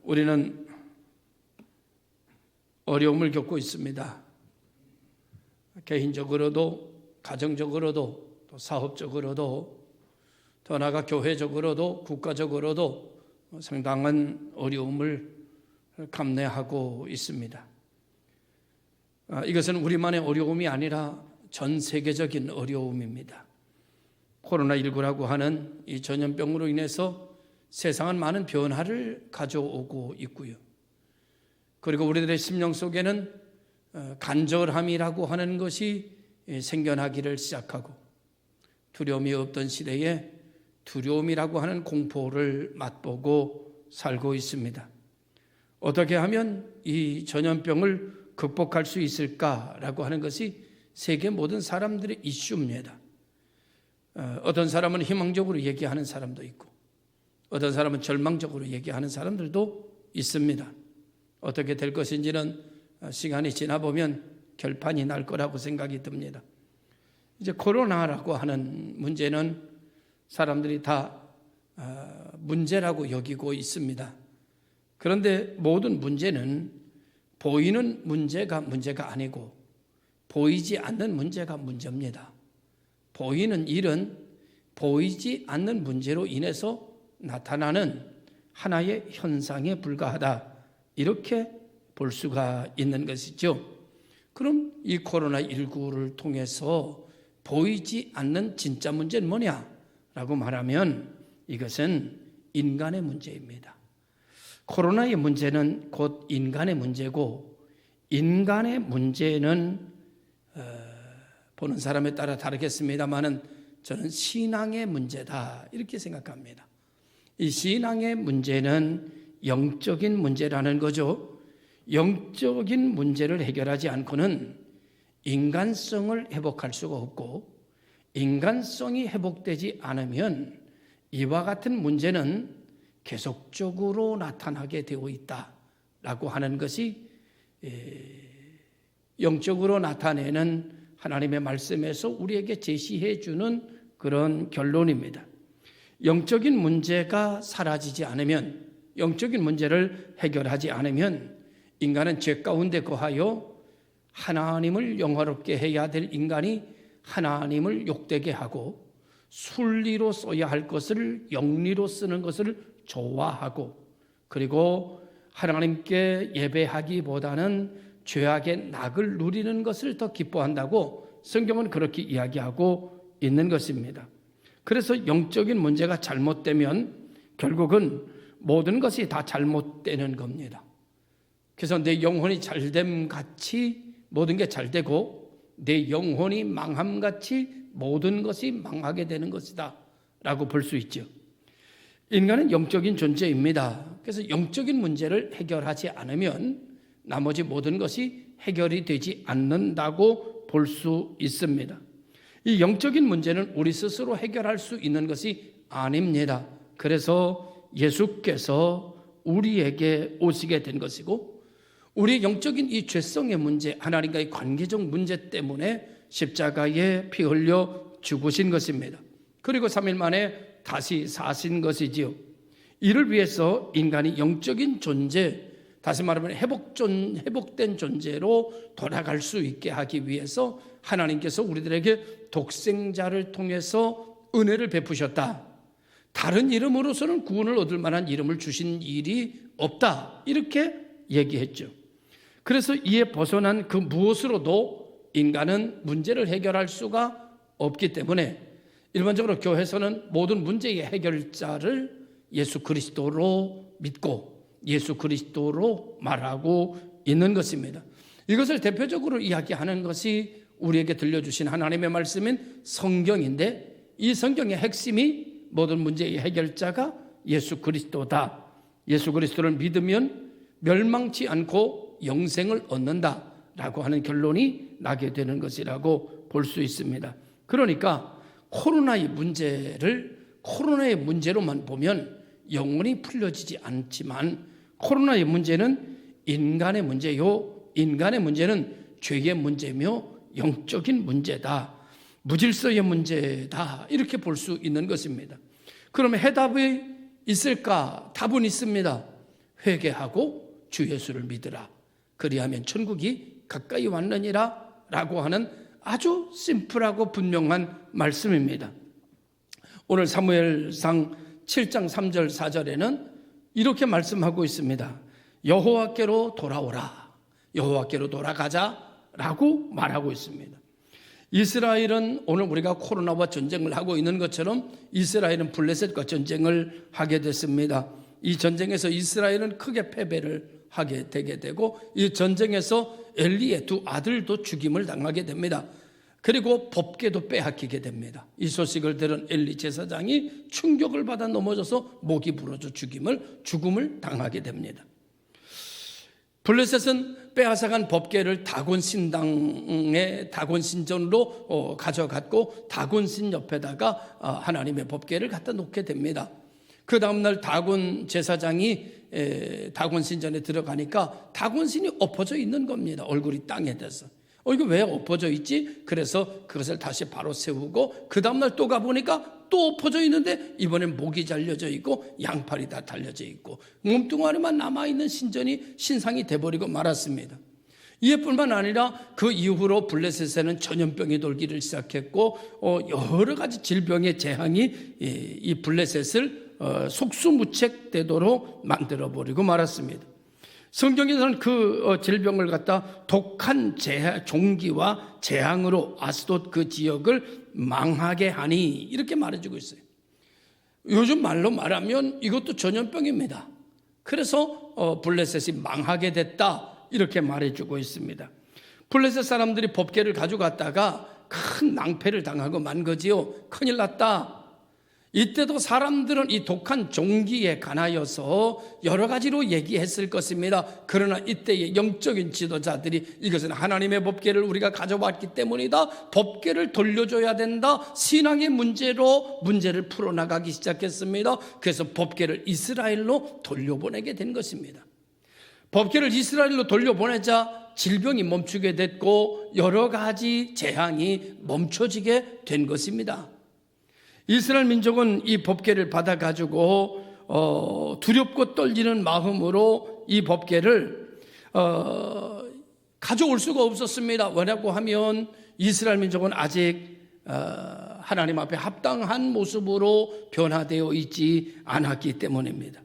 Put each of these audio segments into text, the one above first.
우리는 어려움을 겪고 있습니다. 개인적으로도, 가정적으로도, 또 사업적으로도, 더 나아가 교회적으로도, 국가적으로도 상당한 어려움을 감내하고 있습니다. 이것은 우리만의 어려움이 아니라 전 세계적인 어려움입니다. 코로나19라고 하는 이 전염병으로 인해서 세상은 많은 변화를 가져오고 있고요. 그리고 우리들의 심령 속에는 간절함이라고 하는 것이 생겨나기를 시작하고, 두려움이 없던 시대에 두려움이라고 하는 공포를 맛보고 살고 있습니다. 어떻게 하면 이 전염병을 극복할 수 있을까라고 하는 것이 세계 모든 사람들의 이슈입니다. 어떤 사람은 희망적으로 얘기하는 사람도 있고, 어떤 사람은 절망적으로 얘기하는 사람들도 있습니다. 어떻게 될 것인지는 시간이 지나보면 결판이 날 거라고 생각이 듭니다. 이제 코로나라고 하는 문제는 사람들이 다 문제라고 여기고 있습니다. 그런데 모든 문제는 보이는 문제가 아니고 보이지 않는 문제가 문제입니다. 보이는 일은 보이지 않는 문제로 인해서 나타나는 하나의 현상에 불과하다, 이렇게 볼 수가 있는 것이죠. 그럼 이 코로나19를 통해서 보이지 않는 진짜 문제는 뭐냐라고 말하면 이것은 인간의 문제입니다. 코로나의 문제는 곧 인간의 문제고, 인간의 문제는 보는 사람에 따라 다르겠습니다만은 저는 신앙의 문제다, 이렇게 생각합니다. 이 신앙의 문제는 영적인 문제라는 거죠. 영적인 문제를 해결하지 않고는 인간성을 회복할 수가 없고, 인간성이 회복되지 않으면 이와 같은 문제는 계속적으로 나타나게 되어 있다라고 하는 것이 영적으로 나타내는 하나님의 말씀에서 우리에게 제시해 주는 그런 결론입니다. 영적인 문제가 사라지지 않으면, 영적인 문제를 해결하지 않으면 인간은 죄 가운데 거하여 하나님을 영화롭게 해야 될 인간이 하나님을 욕되게 하고, 순리로 써야 할 것을 영리로 쓰는 것을 좋아하고, 그리고 하나님께 예배하기보다는 죄악의 낙을 누리는 것을 더 기뻐한다고 성경은 그렇게 이야기하고 있는 것입니다. 그래서 영적인 문제가 잘못되면 결국은 모든 것이 다 잘못되는 겁니다. 그래서 내 영혼이 잘됨 같이 모든 게 잘되고, 내 영혼이 망함 같이 모든 것이 망하게 되는 것이다 라고 볼 수 있죠. 인간은 영적인 존재입니다. 그래서 영적인 문제를 해결하지 않으면 나머지 모든 것이 해결이 되지 않는다고 볼 수 있습니다. 이 영적인 문제는 우리 스스로 해결할 수 있는 것이 아닙니다. 그래서 예수께서 우리에게 오시게 된 것이고, 우리의 영적인 이 죄성의 문제, 하나님과의 관계적 문제 때문에 십자가에 피 흘려 죽으신 것입니다. 그리고 3일 만에 다시 사신 것이지요. 이를 위해서 인간이 영적인 존재, 다시 말하면 회복된 존재로 돌아갈 수 있게 하기 위해서 하나님께서 우리들에게 독생자를 통해서 은혜를 베푸셨다. 다른 이름으로서는 구원을 얻을 만한 이름을 주신 일이 없다, 이렇게 얘기했죠. 그래서 이에 벗어난 그 무엇으로도 인간은 문제를 해결할 수가 없기 때문에 일반적으로 교회에서는 모든 문제의 해결자를 예수 그리스도로 믿고 예수 그리스도로 말하고 있는 것입니다. 이것을 대표적으로 이야기하는 것이 우리에게 들려주신 하나님의 말씀인 성경인데, 이 성경의 핵심이 모든 문제의 해결자가 예수 그리스도다. 예수 그리스도를 믿으면 멸망치 않고 영생을 얻는다라고 하는 결론이 나게 되는 것이라고 볼 수 있습니다. 그러니까 코로나의 문제로만 보면 영원히 풀려지지 않지만, 코로나의 문제는 인간의 문제요, 인간의 문제는 죄의 문제며 영적인 문제다, 무질서의 문제다, 이렇게 볼 수 있는 것입니다. 그러면 해답이 있을까? 답은 있습니다. 회개하고 주 예수를 믿으라. 그리하면 천국이 가까이 왔느니라 라고 하는 아주 심플하고 분명한 말씀입니다. 오늘 사무엘상 7장 3절 4절에는 이렇게 말씀하고 있습니다. 여호와께로 돌아오라. 여호와께로 돌아가자 라고 말하고 있습니다. 이스라엘은 오늘 우리가 코로나와 전쟁을 하고 있는 것처럼 이스라엘은 블레셋과 전쟁을 하게 됐습니다. 이 전쟁에서 이스라엘은 크게 패배를 하게 되게 되고 이 전쟁에서 엘리의 두 아들도 죽임을 당하게 됩니다. 그리고 법궤도 빼앗기게 됩니다. 이 소식을 들은 엘리 제사장이 충격을 받아 넘어져서 목이 부러져 죽음을 당하게 됩니다. 블레셋은 빼앗아간 법궤를 다곤 신당의 다곤 신전으로 가져갔고 다곤 신 옆에다가 하나님의 법궤를 갖다 놓게 됩니다. 그 다음날 다곤 제사장이 다곤 신전에 들어가니까 다곤 신이 엎어져 있는 겁니다. 얼굴이 땅에 대서. 이거 왜 엎어져 있지? 그래서 그것을 다시 바로 세우고 그 다음날 또 가보니까 또 엎어져 있는데 이번엔 목이 잘려져 있고 양팔이 다 달려져 있고 몸뚱아리만 남아있는 신상이 돼버리고 말았습니다. 이뿐만 아니라 그 이후로 블레셋에는 전염병이 돌기를 시작했고 여러 가지 질병의 재앙이 이 블레셋을 속수무책되도록 만들어버리고 말았습니다. 성경에서는 그 질병을 갖다 독한 종기와 재앙으로 아스돗 그 지역을 망하게 하니 이렇게 말해주고 있어요. 요즘 말로 말하면 이것도 전염병입니다. 그래서 블레셋이 망하게 됐다 이렇게 말해주고 있습니다. 블레셋 사람들이 법궤를 가져갔다가 큰 낭패를 당하고 만 거지요. 큰일 났다. 이때도 사람들은 이 독한 종기에 관하여서 여러 가지로 얘기했을 것입니다. 그러나 이때의 영적인 지도자들이 이것은 하나님의 법궤를 우리가 가져왔기 때문이다. 법궤를 돌려줘야 된다. 신앙의 문제를 풀어나가기 시작했습니다. 그래서 법궤를 이스라엘로 돌려보내게 된 것입니다. 법궤를 이스라엘로 돌려보내자 질병이 멈추게 됐고 여러 가지 재앙이 멈춰지게 된 것입니다. 이스라엘 민족은 이 법궤를 받아가지고 두렵고 떨리는 마음으로 이 법궤를 가져올 수가 없었습니다. 왜냐고 하면 이스라엘 민족은 아직 하나님 앞에 합당한 모습으로 변화되어 있지 않았기 때문입니다.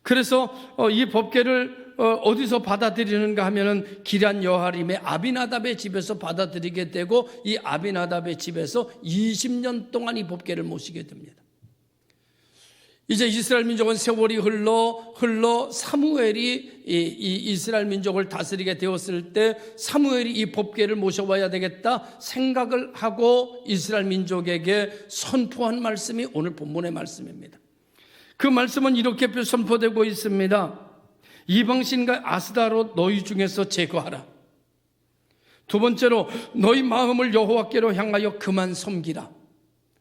그래서 이 법궤를 어디서 받아들이는가 하면은 기럇 여하림의 아비나답의 집에서 받아들이게 되고 이 아비나답의 집에서 20년 동안 이 법궤를 모시게 됩니다. 이제 이스라엘 민족은 세월이 흘러 사무엘이 이 이스라엘 민족을 다스리게 되었을 때 사무엘이 이 법궤를 모셔와야 되겠다 생각을 하고 이스라엘 민족에게 선포한 말씀이 오늘 본문의 말씀입니다. 그 말씀은 이렇게 선포되고 있습니다. 이방신과 아스다롯 너희 중에서 제거하라. 두 번째로 너희 마음을 여호와께로 향하여 그만 섬기라.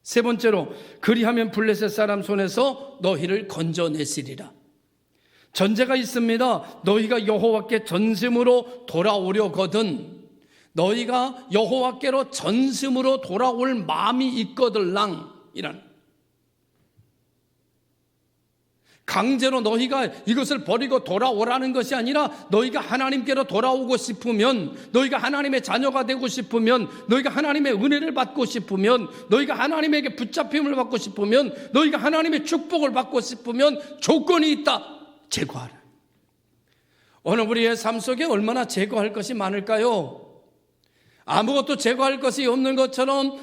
세 번째로 그리하면 블레셋 사람 손에서 너희를 건져내시리라. 전제가 있습니다. 너희가 여호와께 전심으로 돌아오려거든 너희가 여호와께로 전심으로 돌아올 마음이 있거들랑 이란 강제로 너희가 이것을 버리고 돌아오라는 것이 아니라 너희가 하나님께로 돌아오고 싶으면 너희가 하나님의 자녀가 되고 싶으면 너희가 하나님의 은혜를 받고 싶으면 너희가 하나님에게 붙잡힘을 받고 싶으면 너희가 하나님의 축복을 받고 싶으면 조건이 있다. 제거하라. 오늘 우리의 삶 속에 얼마나 제거할 것이 많을까요? 아무것도 제거할 것이 없는 것처럼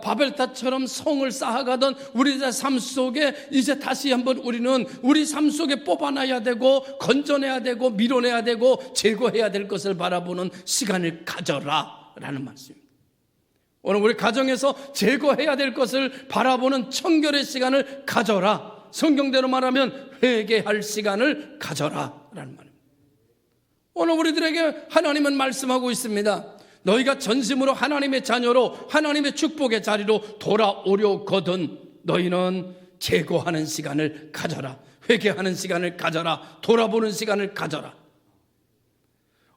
바벨탑처럼 성을 쌓아가던 우리의 삶 속에 이제 다시 한번 우리는 우리 삶 속에 뽑아놔야 되고 건져내야 되고 밀어내야 되고 제거해야 될 것을 바라보는 시간을 가져라 라는 말씀입니다. 오늘 우리 가정에서 제거해야 될 것을 바라보는 청결의 시간을 가져라. 성경대로 말하면 회개할 시간을 가져라 라는 말입니다. 오늘 우리들에게 하나님은 말씀하고 있습니다. 너희가 전심으로 하나님의 자녀로 하나님의 축복의 자리로 돌아오려거든 너희는 제거하는 시간을 가져라. 회개하는 시간을 가져라. 돌아보는 시간을 가져라.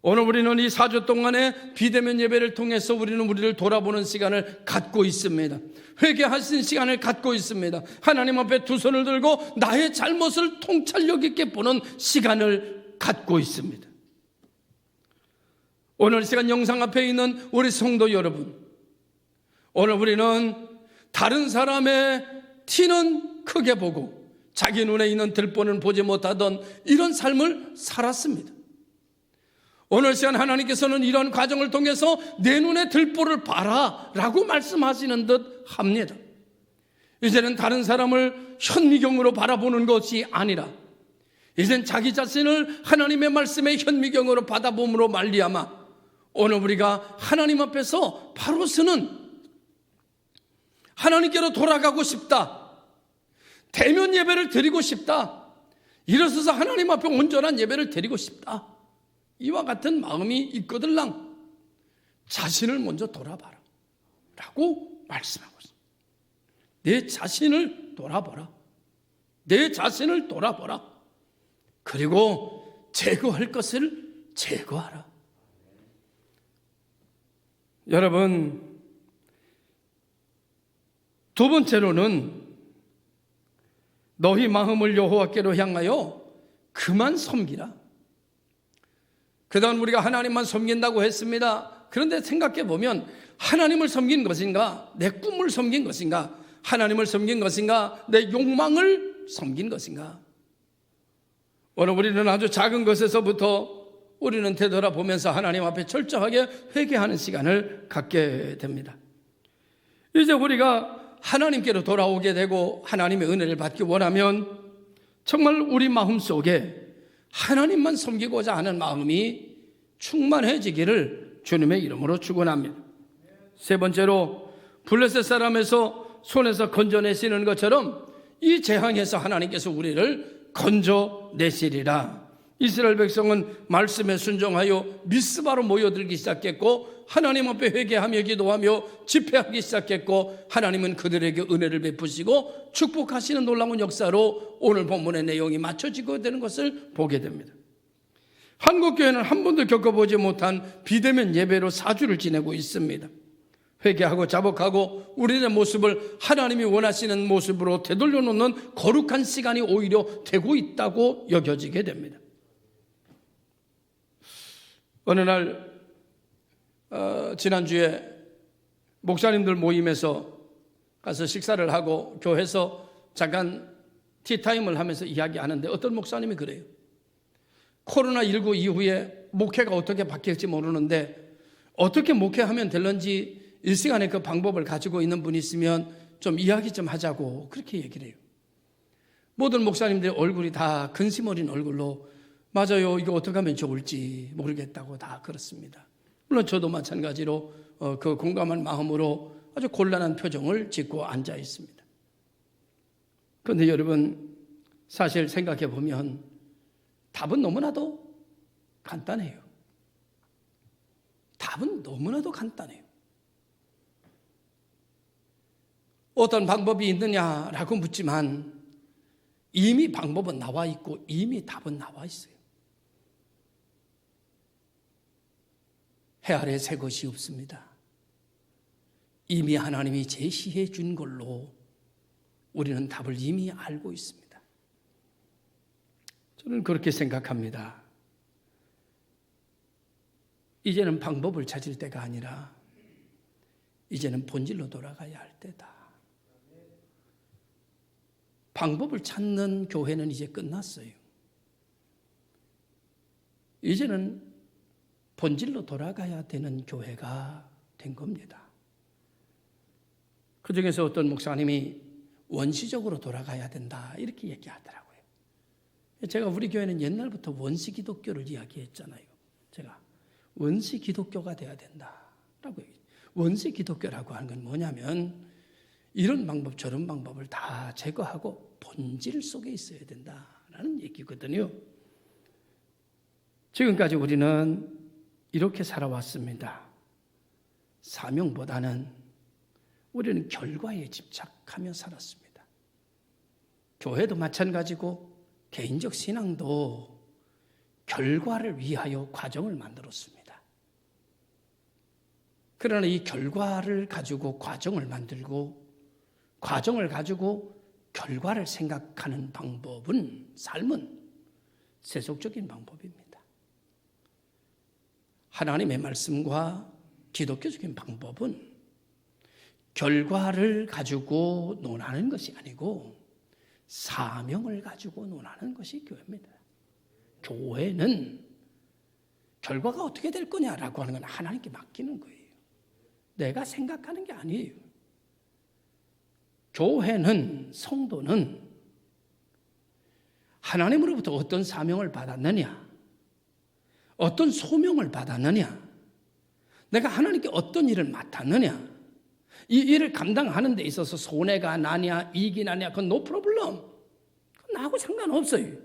오늘 우리는 이 4주 동안의 비대면 예배를 통해서 우리는 우리를 돌아보는 시간을 갖고 있습니다. 회개하신 시간을 갖고 있습니다. 하나님 앞에 두 손을 들고 나의 잘못을 통찰력 있게 보는 시간을 갖고 있습니다. 오늘 이 시간 영상 앞에 있는 우리 성도 여러분, 오늘 우리는 다른 사람의 티는 크게 보고 자기 눈에 있는 들보는 보지 못하던 이런 삶을 살았습니다. 오늘 시간 하나님께서는 이런 과정을 통해서 내 눈에 들보를 봐라 라고 말씀하시는 듯 합니다. 이제는 다른 사람을 현미경으로 바라보는 것이 아니라 이젠 자기 자신을 하나님의 말씀의 현미경으로 받아봄으로 말미암아 오늘 우리가 하나님 앞에서 바로 서는 하나님께로 돌아가고 싶다, 대면 예배를 드리고 싶다, 일어서서 하나님 앞에 온전한 예배를 드리고 싶다, 이와 같은 마음이 있거들랑 자신을 먼저 돌아봐라 라고 말씀하고 있습니다. 내 자신을 돌아보라. 내 자신을 돌아보라. 그리고 제거할 것을 제거하라. 여러분, 두 번째로는 너희 마음을 여호와께로 향하여 그만 섬기라. 그동안 우리가 하나님만 섬긴다고 했습니다. 그런데 생각해 보면 하나님을 섬긴 것인가, 내 꿈을 섬긴 것인가, 하나님을 섬긴 것인가, 내 욕망을 섬긴 것인가. 오늘 우리는 아주 작은 것에서부터 우리는 되돌아보면서 하나님 앞에 철저하게 회개하는 시간을 갖게 됩니다. 이제 우리가 하나님께로 돌아오게 되고 하나님의 은혜를 받기 원하면 정말 우리 마음속에 하나님만 섬기고자 하는 마음이 충만해지기를 주님의 이름으로 축원합니다. 세 번째로 블레셋 사람에서 손에서 건져내시는 것처럼 이 재앙에서 하나님께서 우리를 건져내시리라. 이스라엘 백성은 말씀에 순종하여 미스바로 모여들기 시작했고 하나님 앞에 회개하며 기도하며 집회하기 시작했고 하나님은 그들에게 은혜를 베푸시고 축복하시는 놀라운 역사로 오늘 본문의 내용이 맞춰지게 되는 것을 보게 됩니다. 한국교회는 한 번도 겪어보지 못한 비대면 예배로 4주를 지내고 있습니다. 회개하고 자복하고 우리의 모습을 하나님이 원하시는 모습으로 되돌려 놓는 거룩한 시간이 오히려 되고 있다고 여겨지게 됩니다. 어느 날 지난주에 목사님들 모임에서 가서 식사를 하고 교회에서 잠깐 티타임을 하면서 이야기하는데 어떤 목사님이 그래요. 코로나19 이후에 목회가 어떻게 바뀔지 모르는데 어떻게 목회하면 될런지 일시간에 그 방법을 가지고 있는 분이 있으면 좀 이야기 좀 하자고 그렇게 얘기를 해요. 모든 목사님들의 얼굴이 다 근심 어린 얼굴로 맞아요, 이거 어떻게 하면 좋을지 모르겠다고 다 그렇습니다. 물론 저도 마찬가지로 그 공감한 마음으로 아주 곤란한 표정을 짓고 앉아 있습니다. 그런데 여러분, 사실 생각해 보면 답은 너무나도 간단해요. 답은 너무나도 간단해요. 어떤 방법이 있느냐라고 묻지만 이미 방법은 나와 있고 이미 답은 나와 있어요. 해 아래 새 것이 없습니다. 이미 하나님이 제시해 준 걸로 우리는 답을 이미 알고 있습니다. 저는 그렇게 생각합니다. 이제는 방법을 찾을 때가 아니라 이제는 본질로 돌아가야 할 때다. 방법을 찾는 교회는 이제 끝났어요. 이제는 본질로 돌아가야 되는 교회가 된 겁니다. 그중에서 어떤 목사님이 원시적으로 돌아가야 된다 이렇게 얘기하더라고요. 제가 우리 교회는 옛날부터 원시 기독교를 이야기했잖아요. 제가 원시 기독교가 돼야 된다라고 얘기해요. 원시 기독교라고 하는 건 뭐냐면 이런 방법 저런 방법을 다 제거하고 본질 속에 있어야 된다라는 얘기거든요. 지금까지 우리는 이렇게 살아왔습니다. 사명보다는 우리는 결과에 집착하며 살았습니다. 교회도 마찬가지고 개인적 신앙도 결과를 위하여 과정을 만들었습니다. 그러나 이 결과를 가지고 과정을 만들고 과정을 가지고 결과를 생각하는 방법은, 삶은 세속적인 방법입니다. 하나님의 말씀과 기독교적인 방법은 결과를 가지고 논하는 것이 아니고 사명을 가지고 논하는 것이 교회입니다. 교회는 결과가 어떻게 될 거냐라고 하는 건 하나님께 맡기는 거예요. 내가 생각하는 게 아니에요. 교회는, 성도는 하나님으로부터 어떤 사명을 받았느냐, 어떤 소명을 받았느냐, 내가 하나님께 어떤 일을 맡았느냐, 이 일을 감당하는 데 있어서 손해가 나냐 이익이 나냐 그건 no problem. 그건 나하고 상관없어요.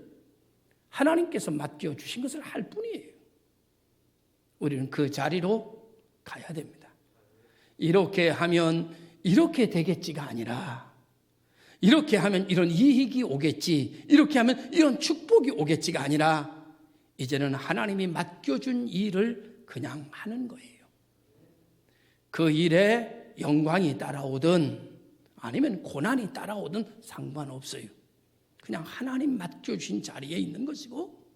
하나님께서 맡겨주신 것을 할 뿐이에요. 우리는 그 자리로 가야 됩니다. 이렇게 하면 이렇게 되겠지가 아니라 이렇게 하면 이런 이익이 오겠지, 이렇게 하면 이런 축복이 오겠지가 아니라 이제는 하나님이 맡겨준 일을 그냥 하는 거예요. 그 일에 영광이 따라오든 아니면 고난이 따라오든 상관없어요. 그냥 하나님 맡겨주신 자리에 있는 것이고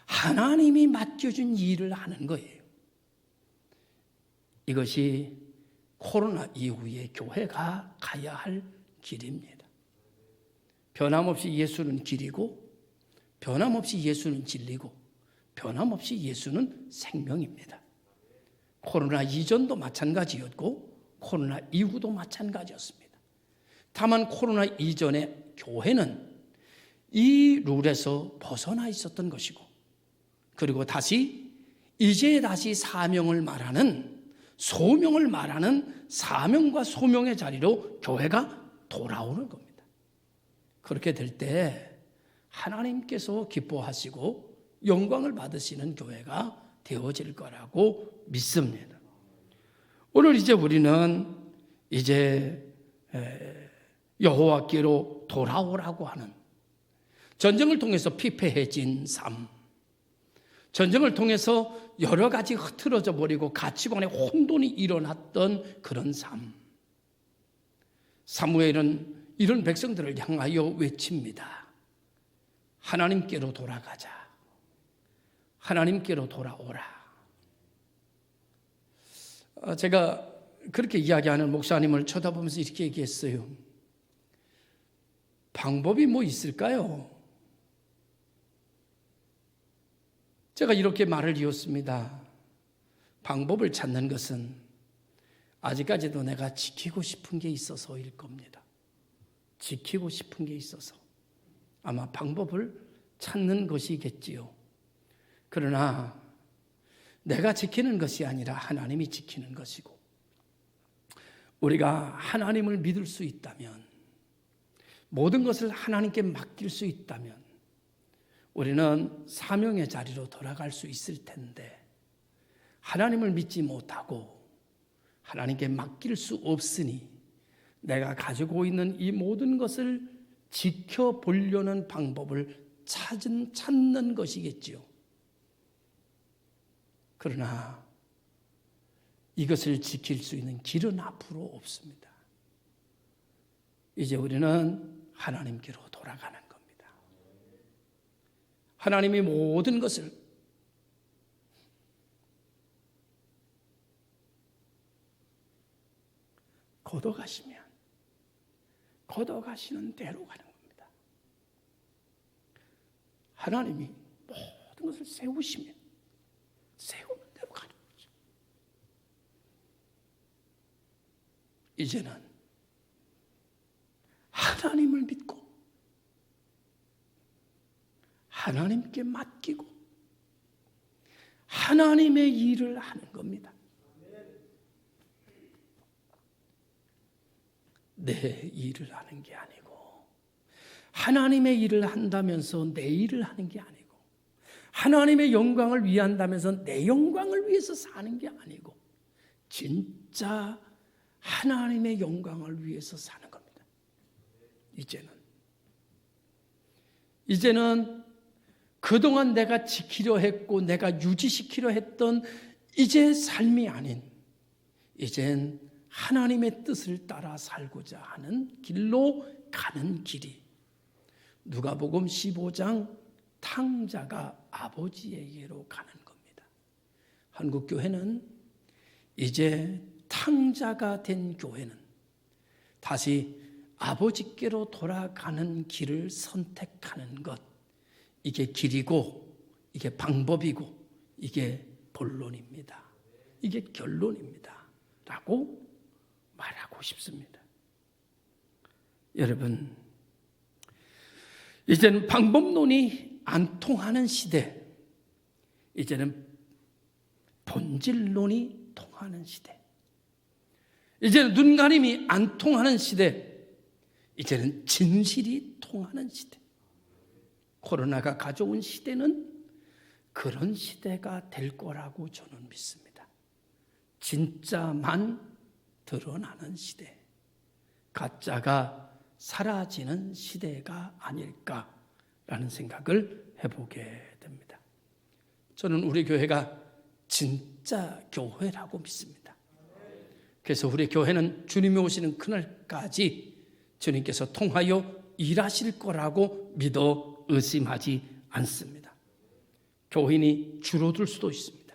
하나님이 맡겨준 일을 하는 거예요. 이것이 코로나 이후에 교회가 가야 할 길입니다. 변함없이 예수는 길이고 변함없이 예수는 진리고 변함없이 예수는 생명입니다. 코로나 이전도 마찬가지였고 코로나 이후도 마찬가지였습니다. 다만 코로나 이전에 교회는 이 룰에서 벗어나 있었던 것이고 그리고 이제 다시 사명을 말하는, 소명을 말하는 사명과 소명의 자리로 교회가 돌아오는 겁니다. 그렇게 될 때 하나님께서 기뻐하시고 영광을 받으시는 교회가 되어질 거라고 믿습니다. 오늘 이제 우리는 여호와께로 돌아오라고 하는, 전쟁을 통해서 피폐해진 삶, 전쟁을 통해서 여러 가지 흐트러져 버리고 가치관에 혼돈이 일어났던 그런 삶. 사무엘은 이런 백성들을 향하여 외칩니다. 하나님께로 돌아가자. 하나님께로 돌아오라. 제가 그렇게 이야기하는 목사님을 쳐다보면서 이렇게 얘기했어요. 방법이 뭐 있을까요? 제가 이렇게 말을 이었습니다. 방법을 찾는 것은 아직까지도 내가 지키고 싶은 게 있어서일 겁니다. 지키고 싶은 게 있어서 아마 방법을 찾는 것이겠지요. 그러나 내가 지키는 것이 아니라 하나님이 지키는 것이고 우리가 하나님을 믿을 수 있다면, 모든 것을 하나님께 맡길 수 있다면 우리는 사명의 자리로 돌아갈 수 있을 텐데 하나님을 믿지 못하고 하나님께 맡길 수 없으니 내가 가지고 있는 이 모든 것을 지켜보려는 방법을 찾는 것이겠지요. 그러나 이것을 지킬 수 있는 길은 앞으로 없습니다. 이제 우리는 하나님께로 돌아가는 겁니다. 하나님이 모든 것을 걷어가시는 대로 가는 겁니다. 하나님이 모든 것을 세우시는 대로 가는 거죠. 이제는 하나님을 믿고 하나님께 맡기고 하나님의 일을 하는 겁니다. 내 일을 하는 게 아니고 하나님의 일을 한다면서 내 일을 하는 게 아니고 하나님의 영광을 위한다면서 내 영광을 위해서 사는 게 아니고 진짜 하나님의 영광을 위해서 사는 겁니다. 이제는 그동안 내가 지키려 했고 내가 유지시키려 했던 이제 삶이 아닌 이젠 하나님의 뜻을 따라 살고자 하는 길로 가는 길이 누가복음 15장 탕자가 아버지에게로 가는 겁니다. 한국교회는 이제 탕자가 된 교회는 다시 아버지께로 돌아가는 길을 선택하는 것, 이게 길이고 이게 방법이고 이게 본론입니다. 이게 결론입니다. 라고 말하고 싶습니다. 여러분, 이제는 방법론이 안 통하는 시대, 이제는 본질론이 통하는 시대, 이제는 눈가림이 안 통하는 시대, 이제는 진실이 통하는 시대. 코로나가 가져온 시대는 그런 시대가 될 거라고 저는 믿습니다. 진짜만 드러나는 시대, 가짜가 사라지는 시대가 아닐까라는 생각을 해보게 됩니다. 저는 우리 교회가 진짜 교회라고 믿습니다. 그래서 우리 교회는 주님이 오시는 그날까지 주님께서 통하여 일하실 거라고 믿어 의심하지 않습니다. 교인이 줄어들 수도 있습니다.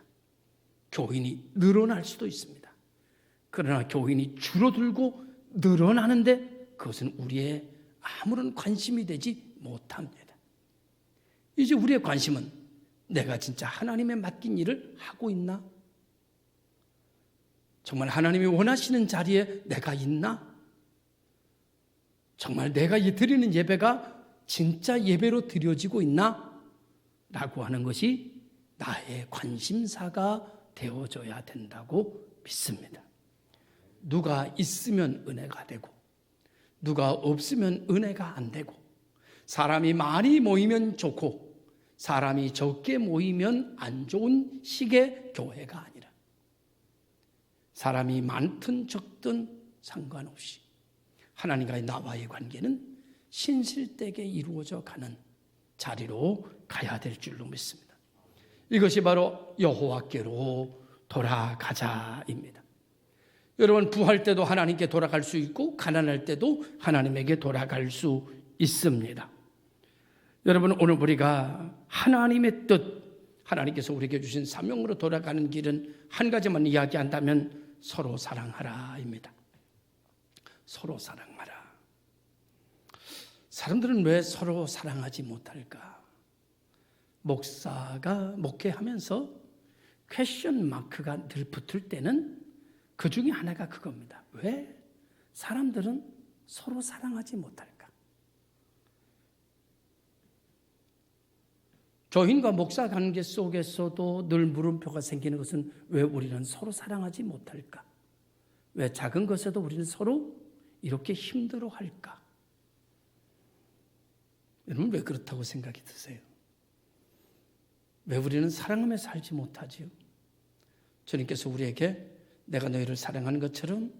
교인이 늘어날 수도 있습니다. 그러나 교인이 줄어들고 늘어나는데 그것은 우리의 아무런 관심이 되지 못합니다. 이제 우리의 관심은 내가 진짜 하나님의 맡긴 일을 하고 있나? 정말 하나님이 원하시는 자리에 내가 있나? 정말 내가 드리는 예배가 진짜 예배로 드려지고 있나? 라고 하는 것이 나의 관심사가 되어져야 된다고 믿습니다. 누가 있으면 은혜가 되고 누가 없으면 은혜가 안 되고 사람이 많이 모이면 좋고 사람이 적게 모이면 안 좋은 식의 교회가 아니라 사람이 많든 적든 상관없이 하나님과의 나와의 관계는 신실되게 이루어져 가는 자리로 가야 될 줄로 믿습니다. 이것이 바로 여호와께로 돌아가자입니다. 여러분, 부할 때도 하나님께 돌아갈 수 있고 가난할 때도 하나님에게 돌아갈 수 있습니다. 여러분, 오늘 우리가 하나님의 뜻, 하나님께서 우리에게 주신 사명으로 돌아가는 길은 한 가지만 이야기한다면 서로 사랑하라입니다. 서로 사랑하라. 사람들은 왜 서로 사랑하지 못할까? 목사가 목회하면서 퀘션 마크가 늘 붙을 때는 그 중에 하나가 그겁니다. 왜 사람들은 서로 사랑하지 못할까? 교인과 목사 관계 속에서도 늘 물음표가 생기는 것은 왜 우리는 서로 사랑하지 못할까? 왜 작은 것에도 우리는 서로 이렇게 힘들어할까? 여러분, 왜 그렇다고 생각이 드세요? 왜 우리는 사랑하며 살지 못하지요? 주님께서 우리에게 내가 너희를 사랑하는 것처럼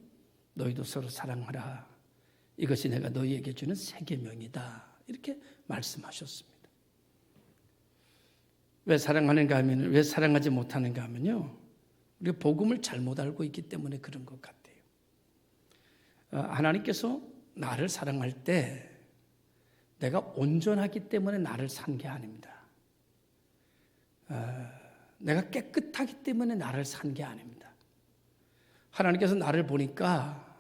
너희도 서로 사랑하라. 이것이 내가 너희에게 주는 새 계명이다. 이렇게 말씀하셨습니다. 왜 사랑하는가 하면, 왜 사랑하지 못하는가 하면요, 우리가 복음을 잘못 알고 있기 때문에 그런 것 같아요. 하나님께서 나를 사랑할 때 내가 온전하기 때문에 나를 산 게 아닙니다. 내가 깨끗하기 때문에 나를 산 게 아닙니다. 하나님께서 나를 보니까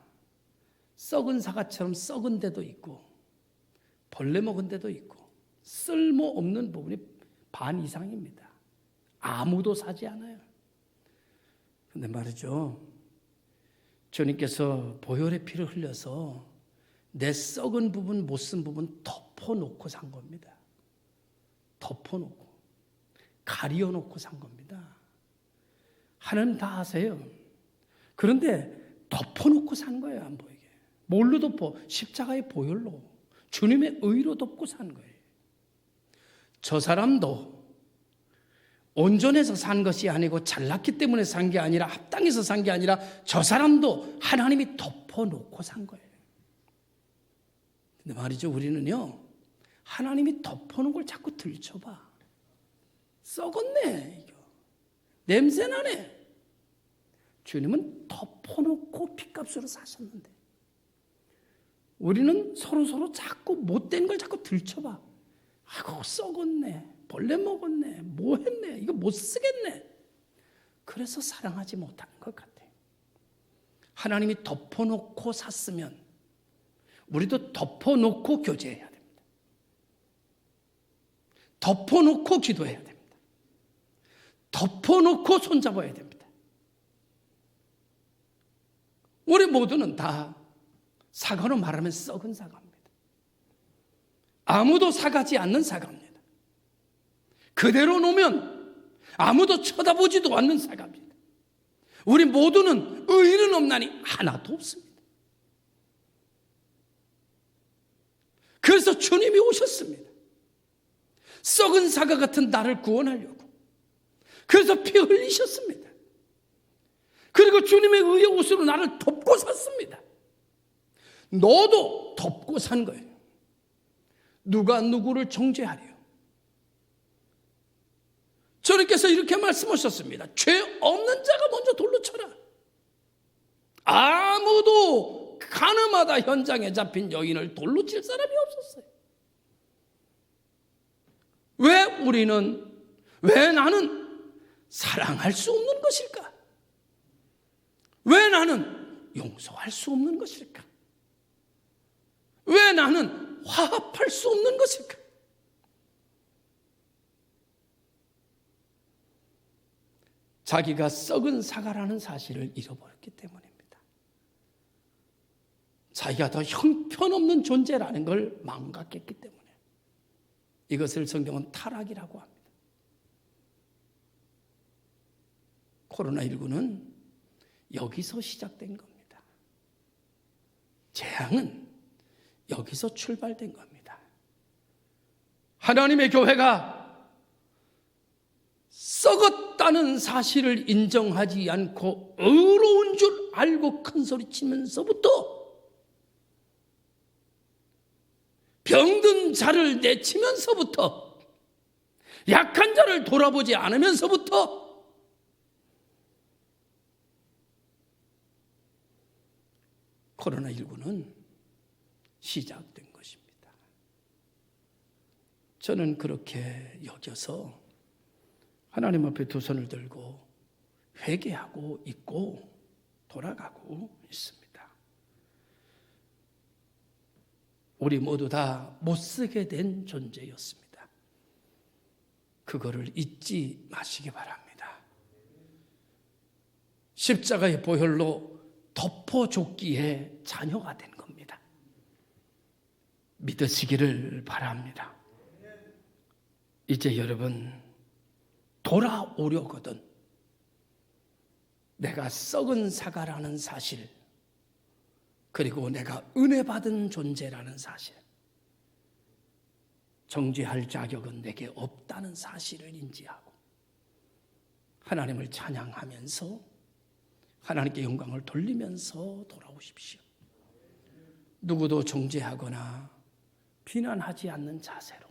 썩은 사과처럼 썩은 데도 있고 벌레 먹은 데도 있고 쓸모없는 부분이 반 이상입니다. 아무도 사지 않아요. 근데 말이죠, 주님께서 보혈의 피를 흘려서 내 썩은 부분, 못 쓴 부분 덮어놓고 산 겁니다. 덮어놓고 가리어놓고 산 겁니다. 하나님 다 아세요. 그런데 덮어놓고 산 거예요. 안 보이게. 뭘로 덮어? 십자가의 보혈로, 주님의 의로 덮고 산 거예요. 저 사람도 온전해서 산 것이 아니고 잘났기 때문에 산 게 아니라 합당해서 산 게 아니라 저 사람도 하나님이 덮어놓고 산 거예요. 근데 말이죠, 우리는요, 하나님이 덮어놓은 걸 자꾸 들춰봐. 썩었네. 이거. 냄새나네. 주님은 덮어놓고 핏값으로 사셨는데 우리는 서로 자꾸 못된 걸 자꾸 들춰봐. 아이고 썩었네. 벌레 먹었네. 뭐 했네. 이거 못 쓰겠네. 그래서 사랑하지 못하는 것 같아요. 하나님이 덮어놓고 샀으면 우리도 덮어놓고 교제해야 됩니다. 덮어놓고 기도해야 됩니다. 덮어놓고 손잡아야 됩니다. 우리 모두는 다 사과로 말하면 썩은 사과입니다. 아무도 사가지 않는 사과입니다. 그대로 놓으면 아무도 쳐다보지도 않는 사과입니다. 우리 모두는 의인은 없나니 하나도 없습니다. 그래서 주님이 오셨습니다. 썩은 사과 같은 나를 구원하려고. 그래서 피 흘리셨습니다. 그리고 주님의 의의 옷으로 나를 덮고 샀습니다. 너도 덮고 산 거예요. 누가 누구를 정죄하리요? 주님께서 이렇게 말씀하셨습니다. 죄 없는 자가 먼저 돌로 쳐라. 아무도 가늠하다 현장에 잡힌 여인을 돌로 칠 사람이 없었어요. 왜 나는 사랑할 수 없는 것일까? 왜 나는 용서할 수 없는 것일까? 왜 나는 화합할 수 없는 것일까? 자기가 썩은 사과라는 사실을 잃어버렸기 때문입니다. 자기가 더 형편없는 존재라는 걸 망각했기 때문에 이것을 성경은 타락이라고 합니다. 코로나19는 여기서 시작된 겁니다. 재앙은 여기서 출발된 겁니다. 하나님의 교회가 썩었다는 사실을 인정하지 않고 의로운 줄 알고 큰소리치면서부터 병든 자를 내치면서부터 약한 자를 돌아보지 않으면서부터 코로나19는 시작된 것입니다. 저는 그렇게 여겨서 하나님 앞에 두 손을 들고 회개하고 있고 돌아가고 있습니다. 우리 모두 다 못쓰게 된 존재였습니다. 그거를 잊지 마시기 바랍니다. 십자가의 보혈로 덮어줬기에 자녀가 된 겁니다. 믿으시기를 바랍니다. 이제 여러분 돌아오려거든 내가 썩은 사과라는 사실, 그리고 내가 은혜 받은 존재라는 사실, 정죄할 자격은 내게 없다는 사실을 인지하고 하나님을 찬양하면서 하나님께 영광을 돌리면서 돌아오십시오. 누구도 정죄하거나 비난하지 않는 자세로.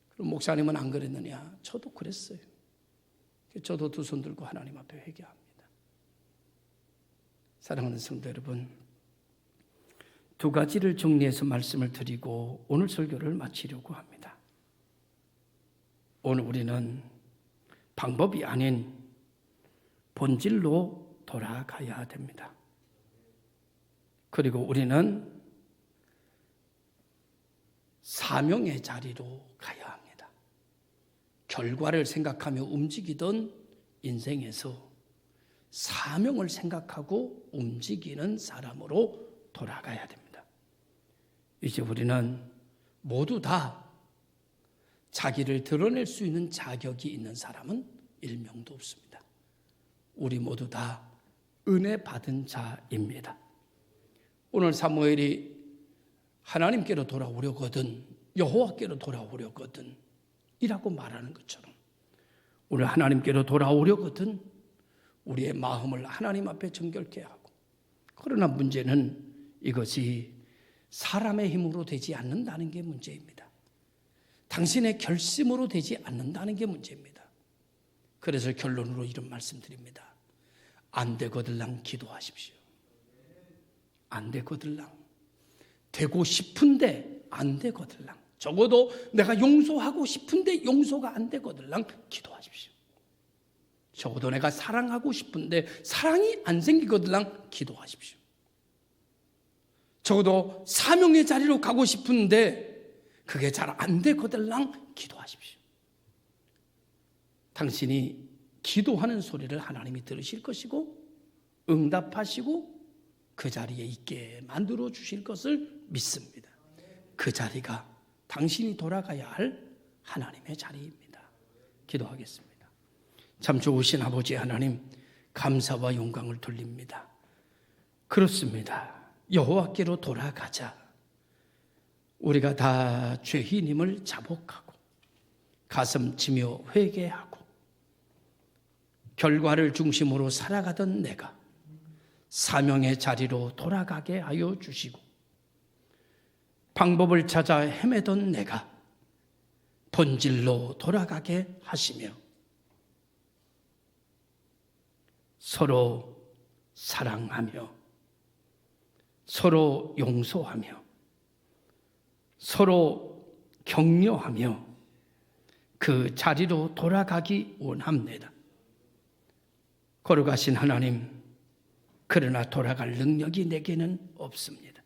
그럼 목사님은 안 그랬느냐? 저도 그랬어요. 저도 두 손 들고 하나님 앞에 회개합니다. 사랑하는 성도 여러분, 두 가지를 정리해서 말씀을 드리고 오늘 설교를 마치려고 합니다. 오늘 우리는 방법이 아닌 본질로 돌아가야 됩니다. 그리고 우리는 사명의 자리로 가야 합니다. 결과를 생각하며 움직이던 인생에서 사명을 생각하고 움직이는 사람으로 돌아가야 됩니다. 이제 우리는 모두 다 자기를 드러낼 수 있는 자격이 있는 사람은 일명도 없습니다. 우리 모두 다 은혜 받은 자입니다. 오늘 사무엘이 하나님께로 돌아오려거든, 여호와께로 돌아오려거든 이라고 말하는 것처럼 오늘 하나님께로 돌아오려거든 우리의 마음을 하나님 앞에 정결케 하고, 그러나 문제는 이것이 사람의 힘으로 되지 않는다는 게 문제입니다. 당신의 결심으로 되지 않는다는 게 문제입니다. 그래서 결론으로 이런 말씀드립니다. 안 되거들랑 기도하십시오. 안 되거들랑. 되고 싶은데 안 되거들랑. 적어도 내가 용서하고 싶은데 용서가 안 되거들랑 기도하십시오. 적어도 내가 사랑하고 싶은데 사랑이 안 생기거들랑 기도하십시오. 적어도 사명의 자리로 가고 싶은데 그게 잘 안 되거들랑 기도하십시오. 당신이 기도하는 소리를 하나님이 들으실 것이고 응답하시고 그 자리에 있게 만들어 주실 것을 믿습니다. 그 자리가 당신이 돌아가야 할 하나님의 자리입니다. 기도하겠습니다. 참 좋으신 아버지 하나님, 감사와 영광을 돌립니다. 그렇습니다. 여호와께로 돌아가자. 우리가 다 죄인임을 자복하고 가슴 치며 회개하고 결과를 중심으로 살아가던 내가 사명의 자리로 돌아가게 하여 주시고 방법을 찾아 헤매던 내가 본질로 돌아가게 하시며 서로 사랑하며 서로 용서하며 서로 격려하며 그 자리로 돌아가기 원합니다. 걸어가신 하나님, 그러나 돌아갈 능력이 내게는 없습니다.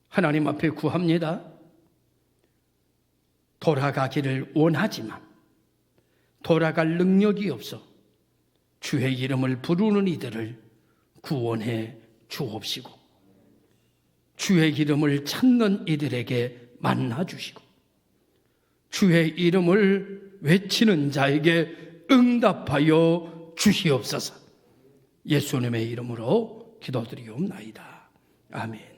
하나님 앞에 구합니다. 돌아가기를 원하지만 돌아갈 능력이 없어 주의 이름을 부르는 이들을 구원해 주옵시고 주의 이름을 찾는 이들에게 만나 주시고 주의 이름을 외치는 자에게 응답하여 주시옵소서. 예수님의 이름으로 기도드리옵나이다. 아멘.